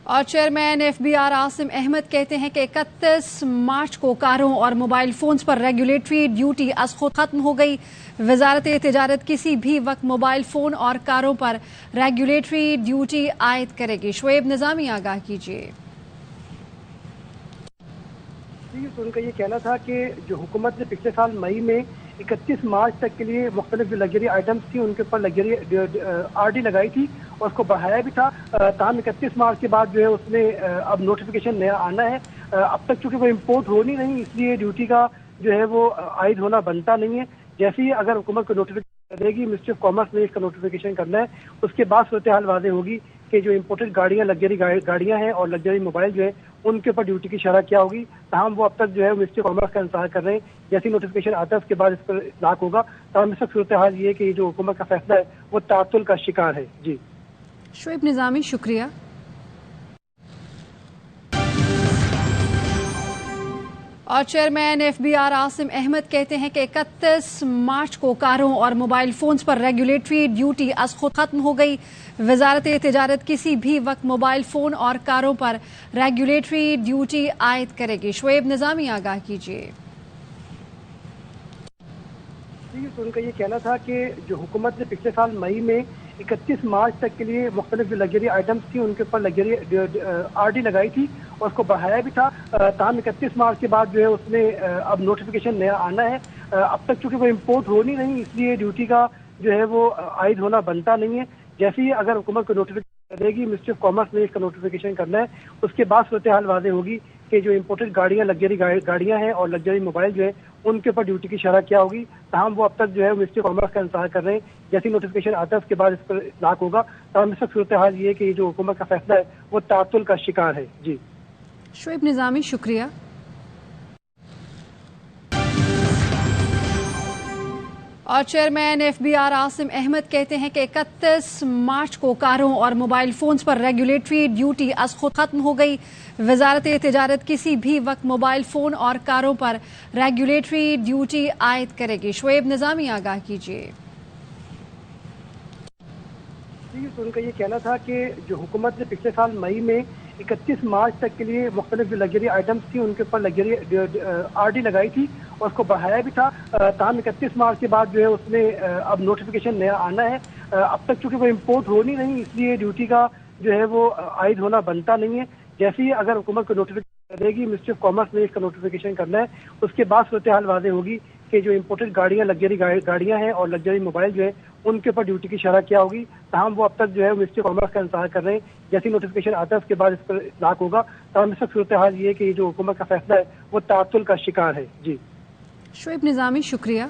اور chairman FBR Asim Ahmad کہتے ہیں کہ 31 مارچ کو کاروں اور mobile phones per regulatory duty is خود ختم ہو گئی۔ وزارت تجارت کسی بھی وقت موبائل فون اور کاروں پر ریگولیٹری ڈیوٹی عائد کرے گی۔ شعیب نظامی آگاہ کیجیے۔ تو ان کا یہ کہنا تھا کہ جو حکومت نے پچھلے سال مئی میں 31 مارچ تک کے لیے مختلف جو لگژری آئٹمس تھی ان کے اوپر لگژری RD لگائی تھی اور اس کو بڑھایا بھی تھا، تاہم 31 مارچ کے بعد جو ہے اس میں اب نوٹیفیکیشن نیا آنا ہے۔ اب تک چونکہ وہ امپورٹ ہونی نہیں، اس لیے ڈیوٹی کا جو ہے وہ عائد ہونا بنتا نہیں ہے۔ جیسے ہی اگر حکومت کو نوٹیفیکیشن کرے گی، منسٹری آف کامرس نے اس کا نوٹیفیکیشن کرنا ہے، اس کے بعد صورتحال واضح ہوگی کہ جو امپورٹڈ گاڑیاں لگژری گاڑیاں ہیں اور لگژری موبائل جو ہے ان کے اوپر ڈیوٹی کی شرح کیا ہوگی۔ تاہم وہ اب تک جو ہے منسٹری آف کامرس کا انتظار کر رہے ہیں، جیسی نوٹیفیکیشن آتا ہے اس کے بعد اس پر اطلاق ہوگا۔ تاہم اس وقت صورتحال یہ ہے کہ یہ جو حکومت کا فیصلہ ہے وہ تعطل کا شکار ہے۔ جی شعیب نظامی، شکریہ۔ اور چیئرمین FBR عاصم احمد کہتے ہیں کہ 31 مارچ کو کاروں اور mobile phones per regulatory duty is خود ختم ہو گئی۔ وزارت تجارت کسی بھی وقت موبائل فون اور کاروں پر ریگولیٹری ڈیوٹی عائد کرے گی۔ شعیب نظامی آگاہ کیجیے۔ تو ان کا یہ کہنا تھا کہ جو حکومت نے پچھلے سال مئی میں 31 مارچ تک کے لیے مختلف جو لگژری آئٹمس تھی ان کے اوپر لگژری RD لگائی تھی اور اس کو بڑھایا بھی تھا، تاہم 31 مارچ کے بعد جو ہے اس میں اب نوٹیفیکیشن نیا آنا ہے۔ اب تک چونکہ وہ امپورٹ ہونی نہیں، اس لیے ڈیوٹی کا جو ہے وہ عائد ہونا بنتا نہیں ہے۔ جیسے ہی اگر حکومت کو نوٹیفیکیشن کرے گی، منسٹری آف کامرس نے اس کا نوٹیفیکیشن کرنا ہے، اس کے بعد صورتحال واضح ہوگی کہ جو امپورٹڈ گاڑیاں لگژری گاڑیاں ہیں اور لگژری موبائل جو ہے ان کے اوپر ڈیوٹی کی شرح کیا ہوگی۔ تاہم وہ اب تک جو ہے منسٹری آف کامرس کا انتظار کر رہے ہیں، جیسی نوٹیفیکیشن آتا ہے اس کے بعد اس پر اطلاق ہوگا۔ تاہم اس وقت صورتحال یہ ہے کہ یہ جو حکومت کا فیصلہ ہے وہ تعطل کا شکار ہے۔ جی شعیب نظامی، شکریہ۔ اور چیئرمین FBR عاصم احمد کہتے ہیں کہ 31 مارچ کو کاروں اور mobile phones per regulatory duty is خود ختم ہو گئی۔ وزارت تجارت کسی بھی وقت موبائل فون اور کاروں پر ریگولیٹری ڈیوٹی عائد کرے گی۔ شعیب نظامی، شکریہ۔ اور چیئرمین FBR عاصم احمد کہتے ہیں کہ 31 مارچ کو کاروں اور mobile phones per regulatory duty is خود ختم ہو گئی۔ وزارت تجارت کسی بھی وقت موبائل فون اور کاروں پر ریگولیٹری ڈیوٹی عائد کرے گی۔ شعیب نظامی آگاہ کیجیے۔ تو ان کا یہ کہنا تھا کہ جو حکومت نے پچھلے سال مئی میں 31 مارچ تک کے لیے مختلف جو لگژری آئٹمس تھی ان کے اوپر لگژری RD لگائی تھی اور اس کو بڑھایا بھی تھا، تاہم 31 مارچ کے بعد جو ہے اس میں اب نوٹیفیکیشن نیا آنا ہے۔ اب تک چونکہ وہ امپورٹ ہونی نہیں، اس لیے ڈیوٹی کا جو ہے وہ عائد ہونا بنتا نہیں ہے۔ جیسے ہی اگر حکومت کو نوٹیفیکیشن کرے گی، منسٹری آف کامرس نے اس کا نوٹیفیکیشن کرنا ہے، اس کے بعد صورتحال واضح ہوگی کہ جو امپورٹڈ گاڑیاں لگژری گاڑیاں ہیں اور لگژری موبائل جو ہے ان کے اوپر ڈیوٹی کی شرح کیا ہوگی۔ تاہم وہ اب تک جو ہے منسٹری آف کامرس کا انتظار کر رہے ہیں، جیسی نوٹیفیکیشن آتا ہے اس کے بعد اس پر اطلاق ہوگا۔ تاہم اس وقت صورتحال یہ ہے کہ یہ جو حکومت کا فیصلہ ہے وہ تعطل کا شکار ہے۔ جی شعیب نظامی، شکریہ۔